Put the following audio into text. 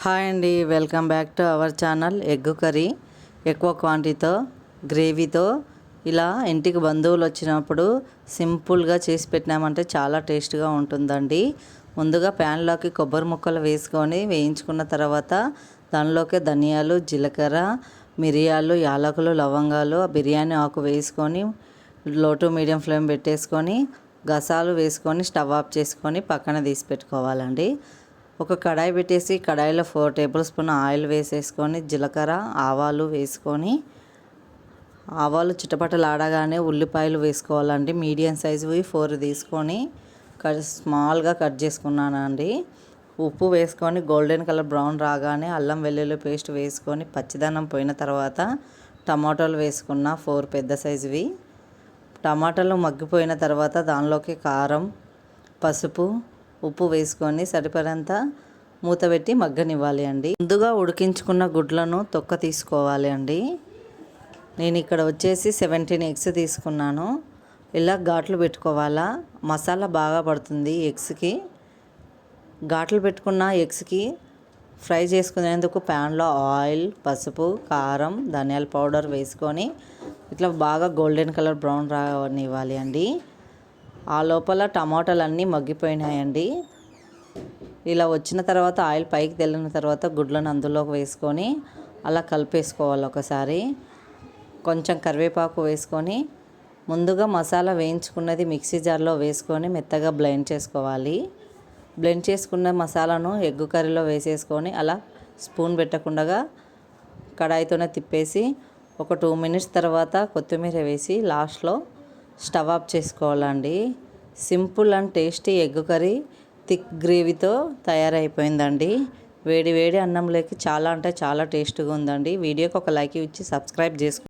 Hi అండి, welcome back to our channel. Egg curry ఎక్కువ క్వాంటిటీతో గ్రేవీతో ఇలా ఇంటికి బంధువులు వచ్చినప్పుడు సింపుల్గా చేసి పెట్టినామంటే చాలా టేస్ట్గా ఉంటుందండి. ముందుగా ప్యాన్లోకి కొబ్బరి ముక్కలు వేసుకొని వేయించుకున్న తర్వాత దానిలోకి ధనియాలు, జీలకర్ర, మిరియాలు, యాలకులు, లవంగాలు, బిర్యానీ ఆకు వేసుకొని లో టు మీడియం ఫ్లేమ్ పెట్టేసుకొని గసాలు వేసుకొని స్టవ్ ఆఫ్ చేసుకొని పక్కన తీసి పెట్టుకోవాలండి. ఒక కడాయి పెట్టేసి కడాయిలో 4 టేబుల్ స్పూన్ ఆయిల్ వేసేసుకొని జీలకర్ర, ఆవాలు వేసుకొని ఆవాలు చిటపటలాడగానే ఉల్లిపాయలు వేసుకోవాలండి. మీడియం సైజువి 4 తీసుకొని స్మాల్గా కట్ చేసుకున్నానండి. ఉప్పు వేసుకొని గోల్డెన్ కలర్ బ్రౌన్ రాగానే అల్లం వెల్లుల్లి పేస్ట్ వేసుకొని పచ్చిదనం పోయిన తర్వాత టమాటాలు వేసుకున్న 4 పెద్ద సైజువి. టమాటాలు మగ్గిపోయిన తర్వాత దానిలోకి కారం, పసుపు, ఉప్పు వేసుకొని సరిపడంత మూత పెట్టి మగ్గనివ్వాలి అండి. ముందుగా ఉడికించుకున్న గుడ్లను తొక్క తీసుకోవాలి అండి. నేను ఇక్కడ వచ్చేసి 17 ఎగ్స్ తీసుకున్నాను. ఇలా ఘాట్లు పెట్టుకోవాలా, మసాలా బాగా పడుతుంది ఎగ్స్కి. ఘాట్లు పెట్టుకున్న ఎగ్స్కి ఫ్రై చేసుకునేందుకు ప్యాన్లో ఆయిల్, పసుపు, కారం, ధనియాల పౌడర్ వేసుకొని ఇట్లా బాగా గోల్డెన్ కలర్ బ్రౌన్ రానివ్వాలి అండి. ఆ లోపల టమాటాలు అన్నీ మగ్గిపోయినాయండి. ఇలా వచ్చిన తర్వాత ఆయిల్ పైకి తెల్లిన తర్వాత గుడ్లను అందులోకి వేసుకొని అలా కలిపేసుకోవాలి ఒకసారి. కొంచెం కరివేపాకు వేసుకొని ముందుగా మసాలా వేయించుకున్నది మిక్సీ జార్లో వేసుకొని మెత్తగా బ్లెండ్ చేసుకోవాలి. బ్లెండ్ చేసుకున్న మసాలాను ఎగ్ కర్రీలో వేసేసుకొని అలా స్పూన్ పెట్టకుండా కడాయితోనే తిప్పేసి ఒక 2 మినిట్స్ తర్వాత కొత్తిమీర వేసి లాస్ట్లో స్టవ్ ఆఫ్ చేసుకోవాలండి. Simple and tasty egg curry thick గ్రేవీతో తయారైపోయిందండి. వేడి వేడి అన్నంలోకి చాలా అంటే చాలా టేస్ట్గా ఉందండి. వీడియోకి ఒక లైక్ ఇచ్చి సబ్స్క్రైబ్ చేసుకోండి.